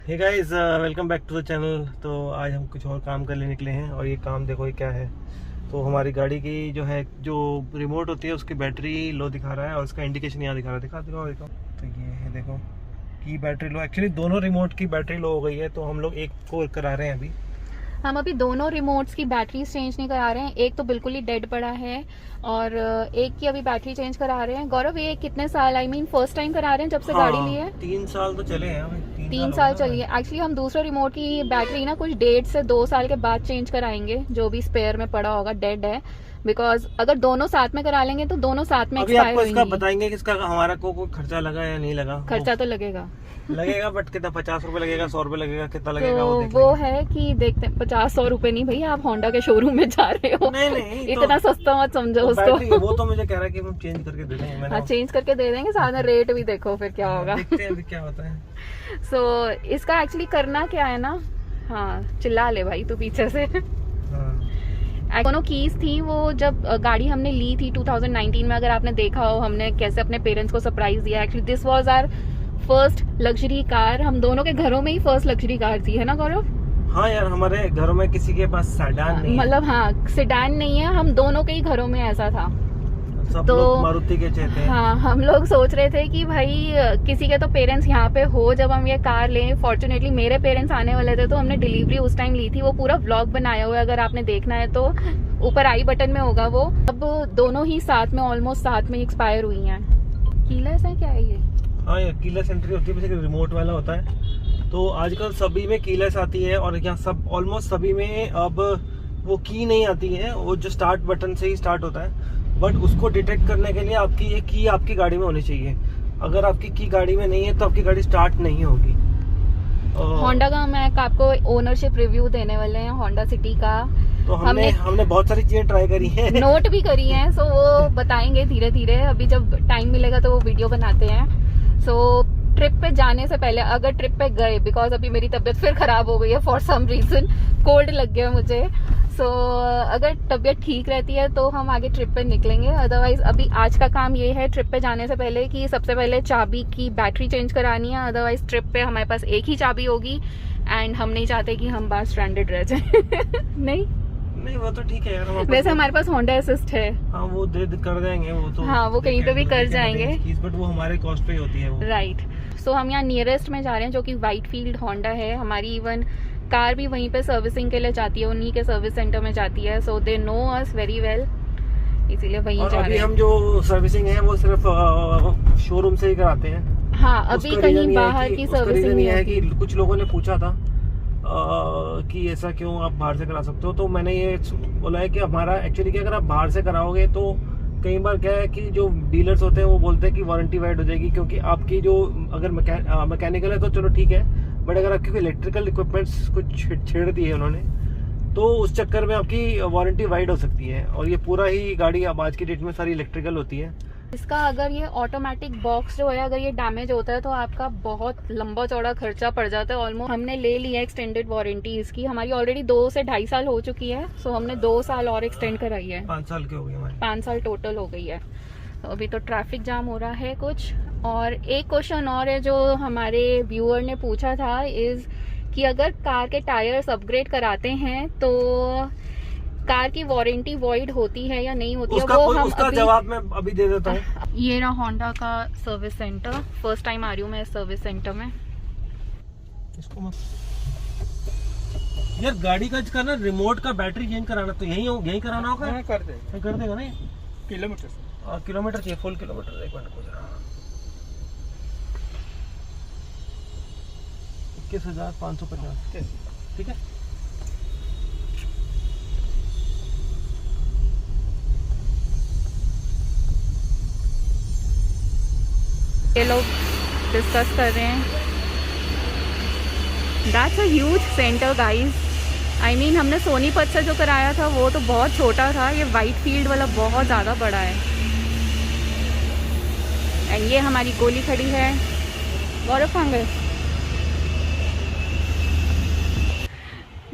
Hey guys, welcome back to the channel. तो आज हम कुछ और काम करने निकले हैं और ये काम देखो ये क्या है। तो हमारी गाड़ी की जो रिमोट होती है उसकी बैटरी लो दिखा रहा है और उसका इंडिकेशन यहाँ दिखा रहा है। दिखाओ। तो ये है देखो की बैटरी लो। एक्चुअली दोनों रिमोट की बैटरी लो हो गई है, तो हम लोग एक को करा रहे हैं अभी। हम अभी दोनों रिमोट्स की बैटरी चेंज नहीं करा रहे हैं। एक तो बिल्कुल ही डेड पड़ा है और एक की अभी बैटरी चेंज करा रहे हैं। गौरव, ये कितने साल फर्स्ट टाइम करा रहे हैं जब से गाड़ी ली है? 3 साल तो चले हैं हमें। 3 साल चलिए। एक्चुअली हम दूसरे रिमोट की बैटरी ना कुछ 1.5 से 2 साल के बाद चेंज कराएंगे, जो भी स्पेयर में पड़ा होगा डेड है। बिकॉज अगर दोनों साथ में करा लेंगे तो दोनों साथ में एक्सपायर होंगी। इसका बताएंगे कि इसका हमारा कोई खर्चा लगा या नहीं लगा। खर्चा तो लगेगा बट कितना 50 रुपए लगेगा, 100 रुपए लगेगा, कितना लगेगा तो वो है कि देखते हैं। 50-100 रुपए नहीं भैया, आप होंडा के शोरूम में जा रहे हो। नहीं इतना सस्ता मत समझो उसको। वो तो मुझे कह रहा है कि हम चेंज करके दे देंगे। हाँ, चेंज करके दे देंगे। साथ में रेट भी देखो फिर क्या होगा। देखते हैं क्या होता है। इसका एक्चुअली करना क्या है ना। हाँ, चिल्ला ले भाई तू पीछे से। दोनों कीज थी वो जब गाड़ी हमने ली थी 2019 में। अगर आपने देखा हो हमने कैसे अपने पेरेंट्स को सरप्राइज दिया। Actually this was our first luxury car. हम दोनों के घरों में ही फर्स्ट लग्जरी कार थी, है ना गौरव? हाँ यार, हमारे घरों में किसी के पास सेडान नहीं है। मतलब हाँ, सेडान नहीं है। हम दोनों के ही घरों में ऐसा था। सब लोग मारुति के चाहते हैं। हाँ, हम लोग सोच रहे थे कि भाई किसी के तो पेरेंट्स यहाँ पे हो जब हम ये कार लें। फॉर्चुनेटली मेरे पेरेंट्स आने वाले थे, तो हमने डिलीवरी उस टाइम ली थी। वो पूरा व्लॉग बनाया हुआ है, अगर आपने देखना है तो ऊपर आई बटन में होगा वो। अब दोनों ही साथ में ऑलमोस्ट साथ में एक्सपायर हुई हैं। कीलेस है क्या है ये? हाँ, ये कीलेस एंट्री होती है, बेसिकली रिमोट वाला होता है। तो आजकल सभी में कीलेस आती है और यहाँ सब ऑलमोस्ट सभी में अब वो की नहीं आती है। वो जो स्टार्ट बटन से ही स्टार्ट होता है, बट उसको डिटेक्ट करने के लिए आपकी ये की आपकी गाड़ी में होनी चाहिए। अगर आपकी की गाड़ी में नहीं है तो आपकी गाड़ी स्टार्ट नहीं होगी। होंडा का मैं आपको ओनरशिप रिव्यू देने वाले हैं, होंडा सिटी का। तो हमने बहुत सारी चीजें ट्राई करी हैं, नोट भी करी हैं। सो वो बताएंगे धीरे धीरे, अभी जब टाइम मिलेगा तो वो वीडियो बनाते हैं। सो ट्रिप पे जाने से पहले, अगर ट्रिप पे गए, बिकॉज अभी मेरी तबीयत फिर खराब हो गई है फॉर सम रीजन, कोल्ड लग गया मुझे। सो अगर तबीयत ठीक रहती है तो हम आगे ट्रिप पे निकलेंगे। अदरवाइज अभी आज का काम ये है ट्रिप पे जाने से पहले कि सबसे पहले चाबी की बैटरी चेंज करानी है। अदरवाइज ट्रिप पे हमारे पास एक ही चाबी होगी एंड हम नहीं चाहते कि हम बाहर स्ट्रैंडेड रह जाए। नहीं, वो तो ठीक है यार। वैसे हमारे पास होंडा असिस्ट है। हाँ, वो कर देंगे वो तो। हाँ, वो कहीं पे भी कर जाएंगे, बट वो हमारे कॉस्ट पे ही होती है वो। राइट। सो हम यहाँ नियरेस्ट में जा रहे हैं, जो कि व्हाइटफील्ड होंडा है। हमारी इवन कार भी वहीं पे सर्विसिंग के लिए जाती है, उन्हीं के सर्विस सेंटर में जाती है। So they know us very well, इसीलिए वहीं जा रहे हैं। हम जो सर्विसिंग है वो सिर्फ शोरूम से ही कराते हैं। हाँ, अभी कहीं बाहर की सर्विसिंग नहीं है। कि कुछ लोगों ने पूछा था कि ऐसा क्यों आप बाहर से करा सकते हो, तो मैंने ये बोला है कि हमारा एक्चुअली क्या, अगर आप बाहर से कराओगे तो कई बार क्या है कि जो डीलर्स होते हैं वो बोलते हैं कि वारंटी वाइड हो जाएगी, क्योंकि आपकी जो अगर मैकेनिकल है तो चलो ठीक है, बट अगर आपकी इलेक्ट्रिकल इक्विपमेंट्स कुछ छेड़ दी है उन्होंने, तो उस चक्कर में आपकी वारंटी वाइड हो सकती है। और ये पूरा ही गाड़ी अब आज की डेट में सारी इलेक्ट्रिकल होती है। इसका अगर ये ऑटोमेटिक बॉक्स जो है, अगर ये डैमेज होता है तो आपका बहुत लंबा चौड़ा खर्चा पड़ जाता है। ऑलमोस्ट हमने ले लिया एक्सटेंडेड वारंटी इसकी। हमारी ऑलरेडी 2 से 2.5 साल हो चुकी है। सो हमने 2 साल और एक्सटेंड कराई है। 5 साल की हो गई हमारी। 5 साल टोटल हो गई है। तो अभी तो ट्रैफिक जाम हो रहा है कुछ। और एक क्वेश्चन और है जो हमारे व्यूअर ने पूछा था, इज कि अगर कार के टायर्स अपग्रेड कराते हैं तो कार की वारंटी वॉइड होती है या नहीं होती है? वो हम उसका जवाब मैं अभी दे देता हूँ। ये रहा होंडा का सर्विस सेंटर। फर्स्ट टाइम आ रही हूँ मैं इस सर्विस सेंटर में। इसको मत यार, गाड़ी का ना रिमोट का बैटरी चेंज कराना तो यही कराना होगा। कर देगा नहीं? किलोमीटर चाहिए, फुल किलोमीटर। 1 मिनट 21,550। ठीक है। ये लोग डिस्कस कर रहे हैं। That's a huge centre guys. I mean हमने सोनीपत से जो कराया था वो तो बहुत छोटा था, ये व्हाइटफील्ड वाला बहुत ज़्यादा बड़ा है। एंड ये हमारी गोली खड़ी है। गौरव खांगे,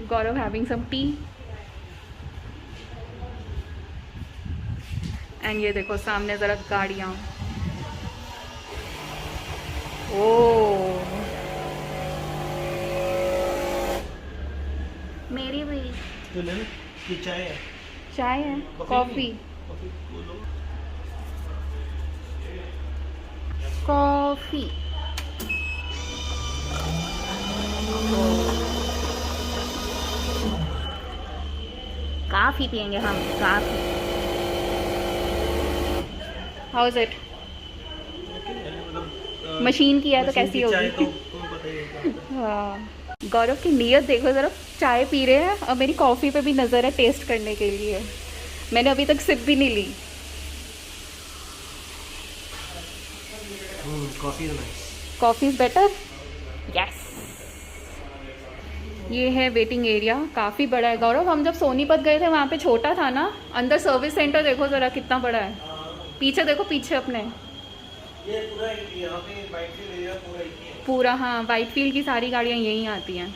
गौरव हैविंग सम टी। एंड ये देखो सामने ज़रा गाड़ियाँ। ओ मेरी भी तो ले लो, ये चाय है। चाय है, कॉफी कॉफी बोलो। कॉफी। काफी पियेंगे हम, काफी। How is it? मशीन की है तो कैसी होगी? तो तुम्हें पता ही है। हाँ, गौरव की नीयत देखो जरा, चाय पी रहे हैं और मेरी कॉफ़ी पे भी नज़र है टेस्ट करने के लिए। मैंने अभी तक सिप भी नहीं ली। Coffee is nice. Coffee is better. Yes. ये है वेटिंग एरिया, काफ़ी बड़ा है। गौरव, हम जब सोनीपत गए थे वहाँ पे छोटा था ना। अंदर सर्विस सेंटर देखो ज़रा कितना बड़ा है। पीछे देखो, पीछे अपने ये पूरा यहाँ पे व्हाइटफील्ड एरिया पूरा एक ही है। पूरा, हाँ, व्हाइटफील्ड की सारी गाड़ियाँ यहीं आती हैं।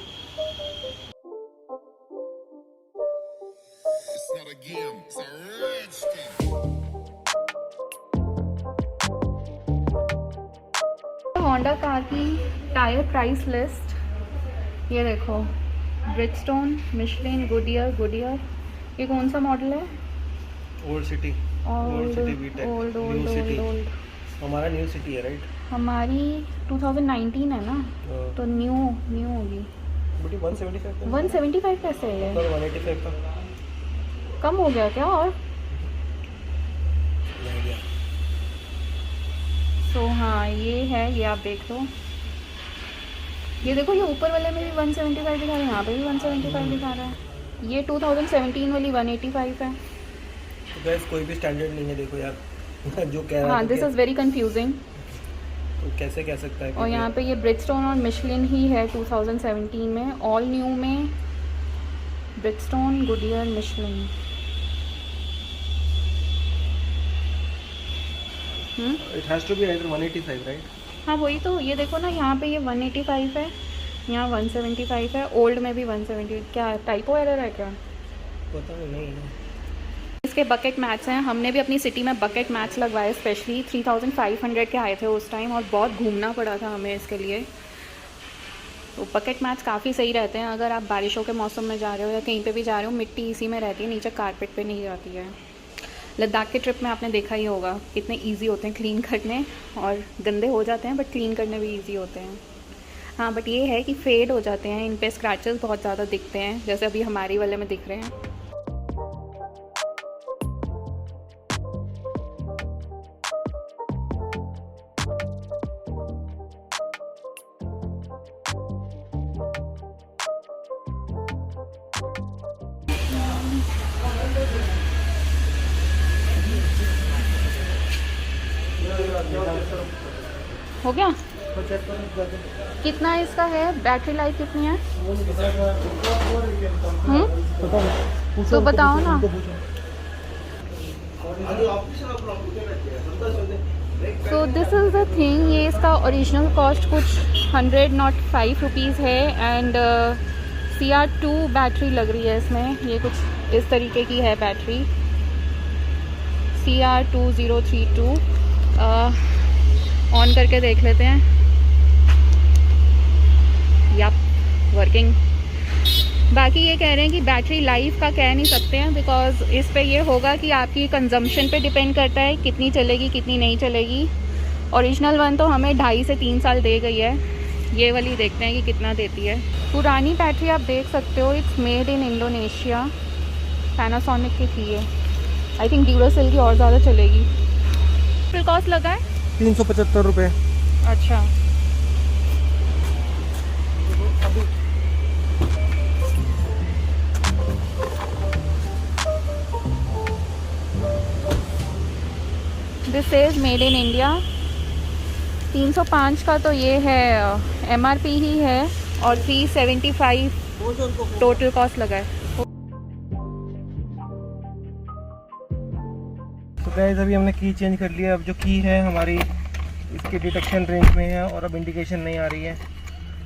होंडा कार की टायर प्राइस लिस्ट ये देखो। Bridgestone, Michelin, Goodyear. ये कौन सा मॉडल है? Old city. Old new city. Old. हमारा न्यू सिटी है, राइट? हमारी 2019 है ना, तो न्यू होगी। बड़ी 175 का। 175 कैसे है? 185 का कम हो गया क्या? और आइडिया। तो हाँ, ये है, ये आप देख लो। ये देखो, ये ऊपर वाले में भी 175 दिखा रहा है, यहाँ पे भी 175 दिखा रहा है। ये 2017 वाली 185 है। तो गाइस कोई भी स्टैंडर्ड नहीं है, देखो यार जो कह रहा है। हाँ, दिस इज़ वेरी कंफ्यूजिंग। तो कैसे कह सकता है? और यहाँ पे ये ब्रिजस्टोन और मिशलिन ही है 2017 में। ऑल न्यू में Bridgestone, Goodyear, Michelin. It has to be either 185, right? हाँ, वही तो। ये देखो ना, यहाँ पे ये 185 है, यहाँ 175 है, ओल्ड में भी 170। क्या टाइपो एरर है क्या? पता नहीं है। इसके बकेट मैच हैं। हमने भी अपनी सिटी में बकेट मैच लगवाए, स्पेशली 3500 के आए थे उस टाइम, और बहुत घूमना पड़ा था हमें इसके लिए। तो बकेट मैच काफ़ी सही रहते हैं अगर आप बारिशों के मौसम में जा रहे हो या कहीं पे भी जा रहे हो। मिट्टी इसी में रहती है, नीचे कारपेट पे नहीं जाती है। लद्दाख के ट्रिप में आपने देखा ही होगा कितने इजी होते हैं क्लीन करने, और गंदे हो जाते हैं बट क्लीन करने भी इजी होते हैं। हाँ, बट ये है कि फेड हो जाते हैं, इन पे स्क्रैचेस बहुत ज़्यादा दिखते हैं, जैसे अभी हमारी वाले में दिख रहे हैं। हो गया? कितना इसका है? बैटरी लाइफ कितनी है? तो बताओ ना। तो दिस इज़ द थिंग। ये इसका ओरिजिनल कॉस्ट कुछ 105 रुपीज़ है, एंड CR2 बैटरी लग रही है इसमें। ये कुछ इस तरीके की है बैटरी, CR2032। ऑन करके देख लेते हैं। Yup, working. बाकी ये कह रहे हैं कि बैटरी लाइफ का कह नहीं सकते हैं, बिकॉज इस पे ये होगा कि आपकी कंजम्पशन पे डिपेंड करता है कितनी चलेगी कितनी नहीं चलेगी। ओरिजिनल वन तो हमें 2.5 से 3 साल दे गई है। ये वाली देखते हैं कि कितना देती है। पुरानी बैटरी आप देख सकते हो, it's made in Indonesia, Panasonic की थी ये। आई थिंक ड्यूरासेल की और ज़्यादा चलेगी। फिर कॉस्ट लगा है 375 रुपये। अच्छा, this is made in India. 305 का तो ये है, MRP ही है, और 375 टोटल कॉस्ट लगा है। तो गाइस अभी हमने की चेंज कर लिया। अब जो की है हमारी इसके डिटेक्शन रेंज में है, और अब इंडिकेशन नहीं आ रही है।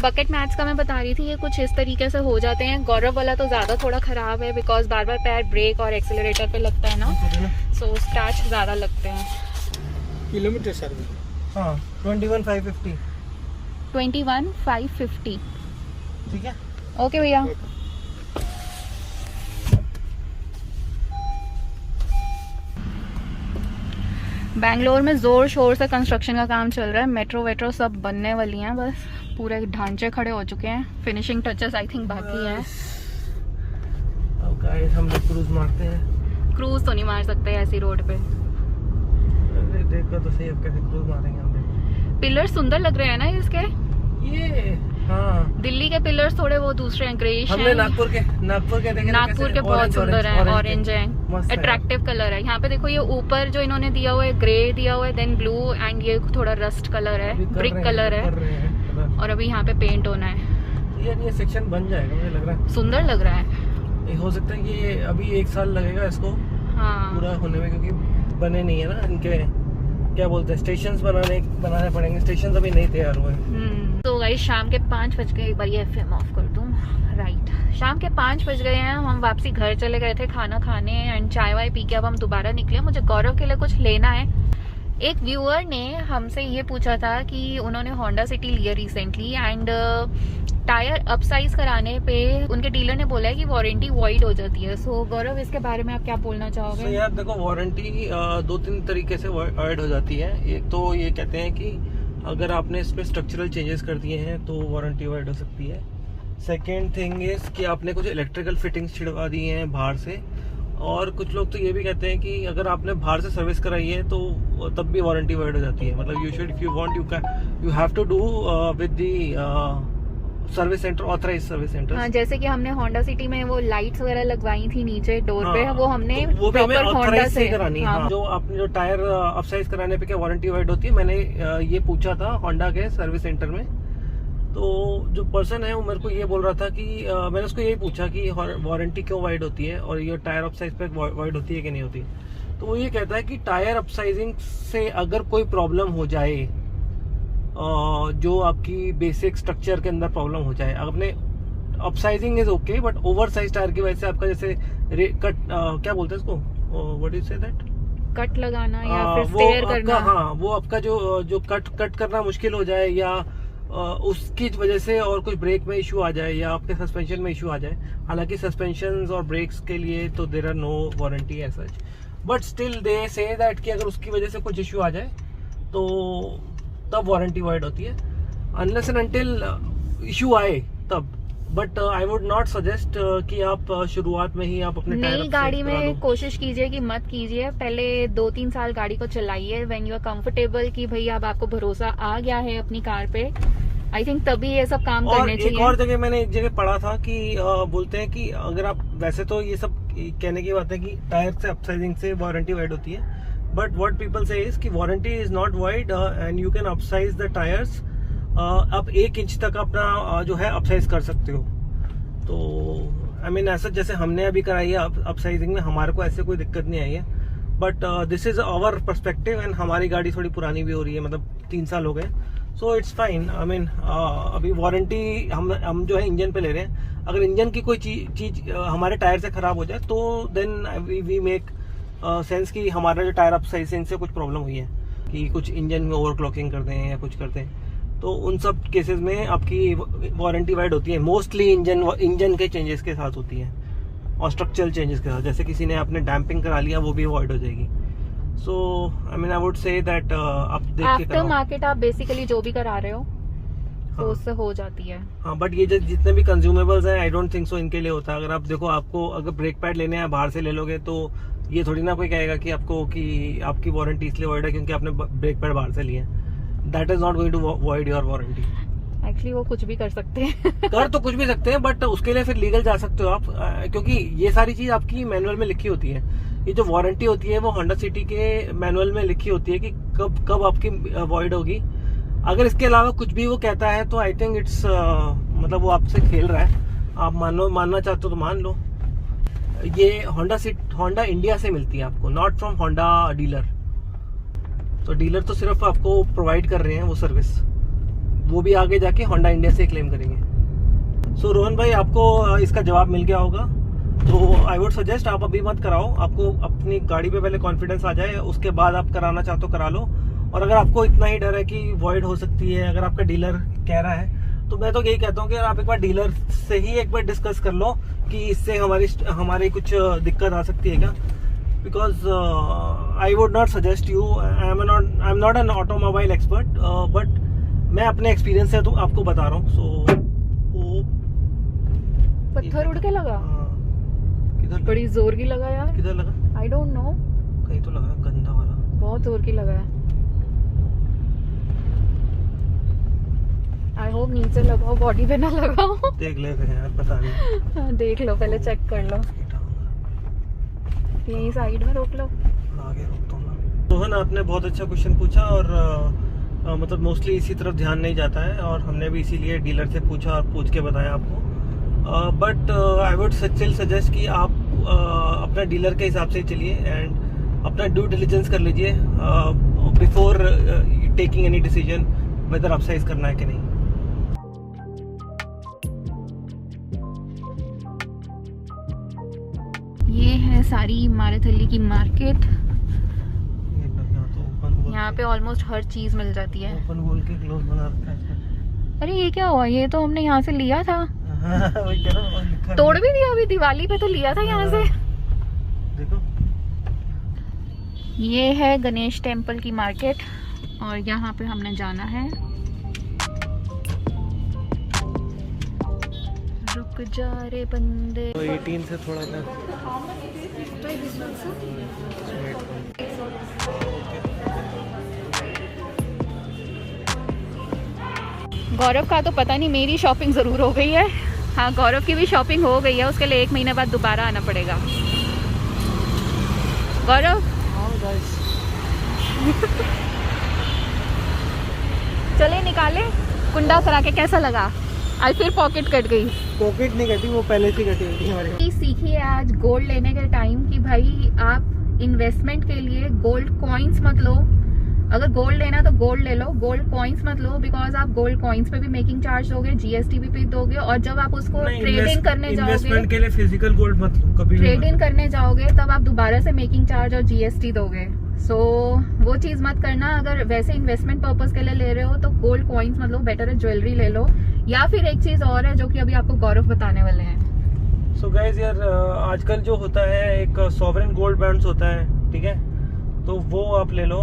बकेट मैच का मैं बता रही थी, ये कुछ इस तरीके से हो जाते हैं। गौरव वाला तो ज़्यादा थोड़ा ख़राब है, बिकॉज बार बार पैर ब्रेक और एक्सीलरेटर पे लगता है ना, सो स्क्रैच ज़्यादा लगते हैं। किलोमीटर सर्विस, हाँ 21,550। 21,550। ठीक है, ओके भैया। बैंगलोर में जोर शोर से कंस्ट्रक्शन का काम चल रहा है, मेट्रो वेट्रो सब बनने वाली हैं, बस पूरे ढांचे खड़े हो चुके हैं, फिनिशिंग टचेस आई थिंक बाकी हैं। अब गाइस हम लोग क्रूज मारते हैं। क्रूज तो नहीं मार सकते ऐसी रोड पे। देखो तो सही अब कैसे क्रूज मारेंगे हम। पिलर सुंदर लग रहे हैं ना इसके, ये हाँ दिल्ली के पिलर्स थोड़े वो दूसरे हैं, ग्रेइश हमने हैं। नागपुर के देखे, नागपुर के बहुत सुंदर हैं, ऑरेंज मस्त हैं, है। अट्रैक्टिव कलर है। यहाँ पे देखो ये ऊपर जो इन्होंने दिया हुआ है ग्रे दिया हुआ है, देन ब्लू एंड ये थोड़ा रस्ट कलर है, ब्रिक कलर है, और अभी यहाँ पे पेंट होना है। ये सेक्शन बन जाएगा मुझे लग रहा है, सुंदर लग रहा है। ये हो सकता है कि ये अभी 1 साल लगेगा इसको हाँ पूरा होने में, क्योंकि बने नहीं है ना इनके, क्या बोलते हैं, स्टेशंस बनाने पड़ेंगे। स्टेशंस अभी नहीं तैयार हुए। तो गाइस शाम के 5 बज गए, एक बार ये एफएम ऑफ कर दूं। राइट, शाम के 5 बज गए हैं, हम वापसी घर चले गए थे खाना खाने एंड चाय वाय पी के अब हम दोबारा निकले। मुझे गौरव के लिए कुछ लेना है। एक व्यूअर ने हमसे ये पूछा था कि उन्होंने होंडा सिटी लिया रिसेंटली एंड टायर अपसाइज कराने पे उनके डीलर ने बोला है कि वारंटी वॉइड हो जाती है। सो गौरव इसके बारे में आप क्या बोलना चाहोगे? यार देखो, वारंटी 2-3 तरीके से वॉइड हो जाती है। एक तो ये कहते हैं कि अगर आपने इसमें स्ट्रक्चरल चेंजेस कर दिए हैं तो वारंटी वॉइड हो सकती है। सेकेंड थिंग इज कि आपने कुछ इलेक्ट्रिकल फिटिंग्स छिड़वा दी हैं बाहर से, और कुछ लोग तो ये भी कहते हैं कि अगर आपने बाहर से सर्विस कराई है तो तब भी वारंटी वॉइड हो जाती है। मतलब you should, if you want, you have to do with the service centre, authorise service centre. हाँ, जैसे कि हमने होंडा सिटी में वो लाइट्स वगैरह लगवाई थी नीचे डोर पे, वो हमने तो वो भी हमें प्रॉपर होंडा ऑथराइज से करानी है। हाँ। जो आपने जो टायर अपसाइज कराने पे क्या वारंटी वाइड होती है, मैंने ये पूछा था होंडा के सर्विस सेंटर में। तो जो पर्सन है वो मेरे को ये बोल रहा था कि मैंने उसको यही पूछा कि वारंटी क्यों वाइड होती है और ये टायर अपसाइज पे वाइड होती है कि नहीं होती। तो वो ये कहता है कि टायर अपसाइजिंग से अगर कोई प्रॉब्लम हो जाए, जो आपकी बेसिक स्ट्रक्चर के अंदर प्रॉब्लम हो जाए, आपने अपसाइजिंग is okay, but over size tyre की वजह से आपका जैसे कट क्या बोलते हैं इसको, what is say that, cut लगाना या फिर स्टेयर करना। हाँ, वो आपका जो कट करना मुश्किल हो जाए, या उसकी वजह से और कोई ब्रेक में इशू आ जाए, या आपके सस्पेंशन में इशू आ जाए। हालांकि सस्पेंशन और ब्रेक्स के लिए तो there are no warranty as such, but still they say that कि अगर उसकी वजह से कुछ इशू आ जाए तो तब वारंटी वाइड होती है, अनलेस एंड अनटिल इशू आए तब। But I would not suggest कि आप शुरुआत में ही आप अपने नई गाड़ी में कोशिश कीजिए कि मत कीजिए, पहले 2-3 साल गाड़ी को चलाइए व्हेन यू आर कंफर्टेबल कि भाई अब आपको भरोसा आ गया है अपनी कार पे, आई थिंक तभी ये सब काम करने चाहिए। एक और जगह मैंने एक जगह पढ़ा था कि बोलते हैं कि अगर आप, वैसे तो ये सब कहने की बात है कि टायर से अपसाइजिंग से वारंटी वाइड होती है, but what people say is कि warranty is not void and you can upsize the tyres. आप 1 इंच तक अपना जो है अपसाइज कर सकते हो। तो आई मीन ऐसा जैसे हमने अभी कराई है अपसाइजिंग में, हमारे को ऐसे कोई दिक्कत नहीं आई है। But this is our perspective and हमारी गाड़ी थोड़ी पुरानी भी हो रही है, मतलब 3 साल हो गए, so it's fine. I mean अभी वारंटी हम जो है इंजन पे ले रहे हैं। अगर इंजन की कोई चीज हमारे टायर से खराब हो जाए तो देन वी मेक सेंस कि हमारा जो टायर अपसाइजिंग से कुछ प्रॉब्लम हुई है, कि कुछ इंजन में ओवरक्लॉकिंग करते हैं या कुछ करते हैं, तो उन सब केसेस में आपकी वारंटी वाइड होती है। मोस्टली इंजन के चेंजेस के साथ होती है और स्ट्रक्चरल चेंजेस के साथ, जैसे किसी ने आपने डैम्पिंग करा लिया वो भी अवॉइड हो जाएगी। So I mean I would say that आप देख के आफ्टर मार्केट आप बेसिकली जो भी करा रहे हो तो उससे हो जाती है। हाँ, बट ये जितने भी कंज्यूमेबल्स हैं आई डोंट थिंक सो इनके लिए होता है। अगर आप देखो, आपको अगर ब्रेक पैड लेने हैं बाहर से ले लोगे तो ये थोड़ी ना कोई कहेगा कि आपकी वारंटी इसलिए वॉइड है क्योंकि आपने ब्रेक पैड बाहर से लिए। That is not going to void your warranty. Actually वो कुछ भी कर सकते हैं कर तो कुछ भी सकते हैं, बट उसके लिए फिर लीगल जा सकते हो आप, क्योंकि ये सारी चीज आपकी मैनुअल में लिखी होती है। ये जो वारंटी होती है वो होंडा सिटी के मैनुअल में लिखी होती है कि कब आपकी वॉइड होगी। अगर इसके अलावा कुछ भी वो कहता है तो आई थिंक इट्स मतलब वो आपसे खेल रहा है। आप मानना चाहते हो तो मान लो। ये होंडा इंडिया से मिलती है आपको, नॉट फ्रॉम होंडा डीलर। तो डीलर तो सिर्फ आपको प्रोवाइड कर रहे हैं वो सर्विस, वो भी आगे जाके होंडा इंडिया से क्लेम करेंगे। सो रोहन भाई, आपको इसका जवाब मिल गया होगा। तो आई वुड सजेस्ट आप अभी मत कराओ, आपको अपनी गाड़ी पे पहले कॉन्फिडेंस आ जाए, उसके बाद आप कराना चाहते हो करा लो। और अगर आपको इतना ही डर है कि वॉइड हो सकती है, अगर आपका डीलर कह रहा है, तो मैं तो यही कहता हूँ कि आप एक बार डीलर से ही एक बार डिस्कस कर लो कि इससे हमारी कुछ दिक्कत आ सकती है क्या। Because I would not suggest you, I am not an automobile expert, but मैं अपने एक्सपीरियंस से तो आपको बता रहा हूँ. सो पत्थर उड़ के लगा. किधर बड़ी जोर की लगा यार. किधर लगा? आई डोंट नो, कहीं तो लगा, गंदा वाला. बहुत जोर की लगा है. आई होप नीचे लगाओ, बॉडी पे ना लगाओ. देख ले फिर यार, पता नहीं. देख लो, पहले चेक कर लो. यही साइड में रोक लो. आगे रोकता हूँ ना. रोहन, आपने बहुत अच्छा क्वेश्चन पूछा और मतलब मोस्टली इसी तरफ ध्यान नहीं जाता है, और हमने भी इसीलिए डीलर से पूछा और पूछ के बताया आपको. But I would still suggest कि आप अपना डीलर के हिसाब से चलिए एंड अपना ड्यू डिलिजेंस कर लीजिए before taking any decision whether upsize करना है कि नहीं. ये है सारी मारेथली की मार्केट. तो यहाँ पे ऑलमोस्ट हर चीज मिल जाती है. ओपन बोल के क्लोज बना रखा है. अरे ये क्या हुआ? ये तो हमने यहाँ से लिया था. वही कह रहा हूँ, लिखा तोड़ भी दिया. अभी दिवाली पे तो लिया था यहाँ से. देखो, ये है गणेश टेम्पल की मार्केट और यहाँ पे हमने जाना है. रुक जा रे बंदे. तो 18 से थोड़ा सा गौरव का तो पता नहीं, मेरी शॉपिंग ज़रूर हो गई है. हाँ, गौरव की भी शॉपिंग हो गई है. उसके लिए 1 महीने बाद दोबारा आना पड़ेगा. गौरव चले निकाले. कुंडा करा के कैसा लगा? आज फिर पॉकेट कट गई. पॉकेट नहीं कटी, वो पहले से कटी हुई थी हमारे. सीखिए आज गोल्ड लेने के टाइम कि भाई आप इन्वेस्टमेंट के लिए गोल्ड कॉइन्स मत लो. अगर गोल्ड लेना तो गोल्ड ले लो, गोल्ड कॉइन्स मत लो. बिकॉज आप गोल्ड कॉइन्स पे भी मेकिंग चार्ज दोगे, जीएसटी भी दोगे, और जब आप उसको ट्रेडिंग करने जाओगे, इन्वेस्टमेंट के लिए फिजिकल गोल्ड मत लो कभी. ट्रेडिंग करने जाओगे तब आप दोबारा से मेकिंग चार्ज और जीएसटी दोगे. सो वो चीज मत करना. अगर वैसे इन्वेस्टमेंट पर्पस के लिए ले रहे हो तो गोल्ड कॉइन्स मत लो, बेटर है ज्वेलरी ले लो. या फिर एक चीज और है जो कि अभी आपको गौरव बताने वाले हैं. सो गाइस यार, आजकल जो होता है एक सॉवरेन गोल्ड बॉन्ड्स होता है, ठीक है, तो वो आप ले लो.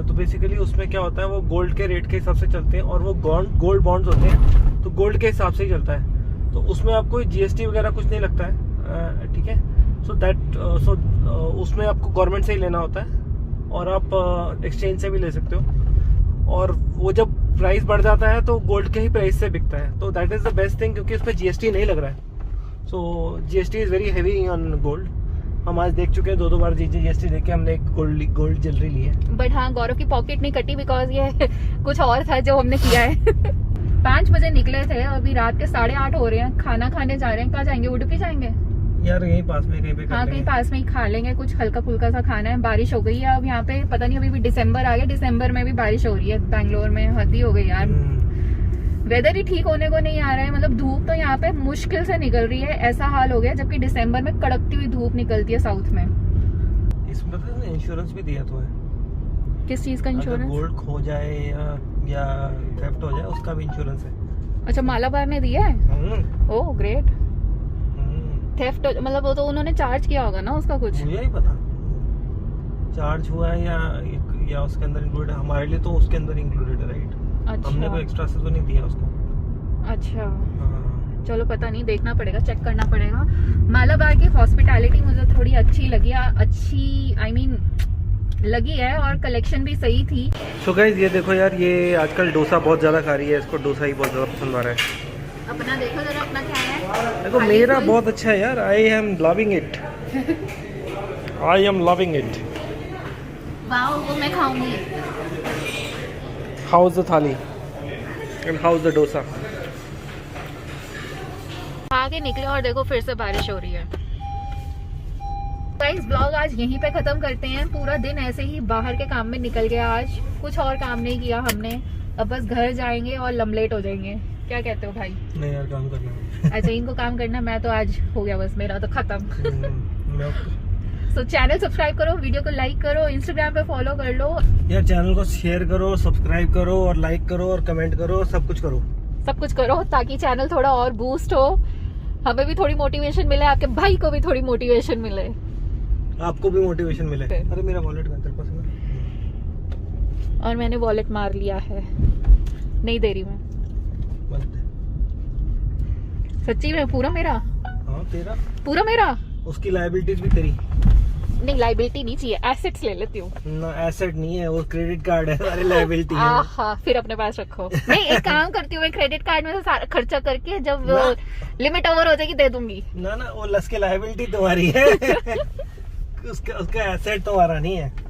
तो बेसिकली उसमें क्या होता है, वो गोल्ड के रेट के हिसाब से चलते हैं, और वो गोल्ड बॉन्ड्स होते हैं तो गोल्ड के हिसाब से ही चलता है. तो उसमें आपको जीएसटी वगैरह कुछ नहीं लगता है, ठीक है. सो उसमें आपको गवर्नमेंट से ही लेना होता है, और आप एक्सचेंज से भी ले सकते हो. और वो जब प्राइस बढ़ जाता है तो गोल्ड के ही प्राइस से बिकता है. तो that is the best thing, क्योंकि उस पर जीएसटी नहीं लग रहा है. So GST is very heavy on gold. हम आज देख चुके हैं 2 बार जीएसटी देख के हमने एक गोल्ड ज्वेलरी ली है. बट हाँ, गौरव की पॉकेट नहीं कटी बिकॉज ये कुछ और था जो हमने किया है. 5 बजे निकले थे, अभी रात के 8:30 हो रहे हैं. खाना खाने जा रहे हैं. कहाँ जाएंगे? उडुपी जाएंगे यार, यहीं पास में कहीं पे. हाँ, कहीं पास में ही खा लेंगे. कुछ हल्का फुल्का सा खाना है. बारिश हो गई है अब यहाँ पे. पता नहीं, अभी भी दिसंबर आ गया. दिसंबर में भी बारिश हो रही है बैंगलोर में. हद ही हो गई यार. वेदर ही ठीक होने को नहीं आ रहा है. मतलब धूप तो यहाँ पे मुश्किल से निकल रही है. ऐसा हाल हो गया, जबकि दिसंबर में कड़कती हुई धूप निकलती है साउथ में. इसमें तो इंश्योरेंस भी दिया तो है. किस चीज का इंश्योरेंस? गोल्ड खो जाए या थेफ्ट हो जाए, उसका भी इंश्योरेंस है. अच्छा, मालाबार ने दिया है. Oh great. थेफ्ट मतलब वो तो उन्होंने चार्ज किया होगा ना उसका कुछ. मुझे नहीं पता चार्ज हुआ है या उसके अंदर इंक्लूडेड है. हमारे लिए तो उसके अंदर इंक्लूडेड है, राइट. अच्छा, हमने कोई एक्स्ट्रा से तो नहीं दिया उसको. अच्छा, चलो पता नहीं, देखना पड़ेगा, चेक करना पड़ेगा. मालाबार की हॉस्पिटैलिटी मुझे थोड़ी अच्छी लगी. आई मीन लगी है, और कलेक्शन भी सही थी. सो गाइस, ये देखो यार, ये आजकल डोसा बहुत ज़्यादा खा रही है. इसको डोसा ही बहुत ज़्यादा पसंद आ रहा है. अपना देखो जरा, अपना क्या है. देखो, मेरा बहुत अच्छा है यार. I am loving it. I am loving it. Wow, वो मैं खाऊंगी. हाउ इज द थाली and how is the dosa. आगे निकले और देखो फिर से बारिश हो रही है. गाइस, ब्लॉग आज यहीं पे खत्म करते हैं. पूरा दिन ऐसे ही बाहर के काम में निकल गया. आज कुछ और काम नहीं किया हमने. अब बस घर जाएंगे और लमलेट हो जाएंगे. क्या कहते हो भाई? नहीं यार, काम करना है. अच्छा, इनको काम करना. मैं तो आज हो गया, बस मेरा तो खत्म. सो चैनल सब्सक्राइब करो, वीडियो को लाइक करो, इंस्टाग्राम पे फॉलो कर लो यार. चैनल को शेयर करो, सब्सक्राइब करो, और लाइक करो, और कमेंट करो. सब कुछ करो, सब कुछ करो, ताकि चैनल थोड़ा और बूस्ट हो. हमें भी थोड़ी मोटिवेशन मिले, आपके भाई को भी थोड़ी मोटिवेशन मिले. आपको भी मोटिवेशन मिले। फिर। अरे मेरा वॉलेट कहाँ तेरे पास है? और मैंने वॉलेट मार लिया है, नहीं दे रही मैं मत दे। सच्ची में, पूरा मेरा, हाँ तेरा, पूरा मेरा। उसकी लायबिलिटीज भी तेरी। नहीं लाइबिलिटी नहीं चाहिए, एसेट्स ले लेती हूँ। ना एसेट नहीं है वो, क्रेडिट कार्ड है, सारी लायबिलिटी है। आहा, फिर अपने पास रखो। नहीं एक काम करती हूँ, मैं क्रेडिट कार्ड में से सारा खर्चा करके जब ना। लिमिट ओवर हो जाएगी दे दूंगी। ना ना, वो लस के लायबिलिटी तुम्हारी है। उसका एसेट तुम्हारा नहीं है।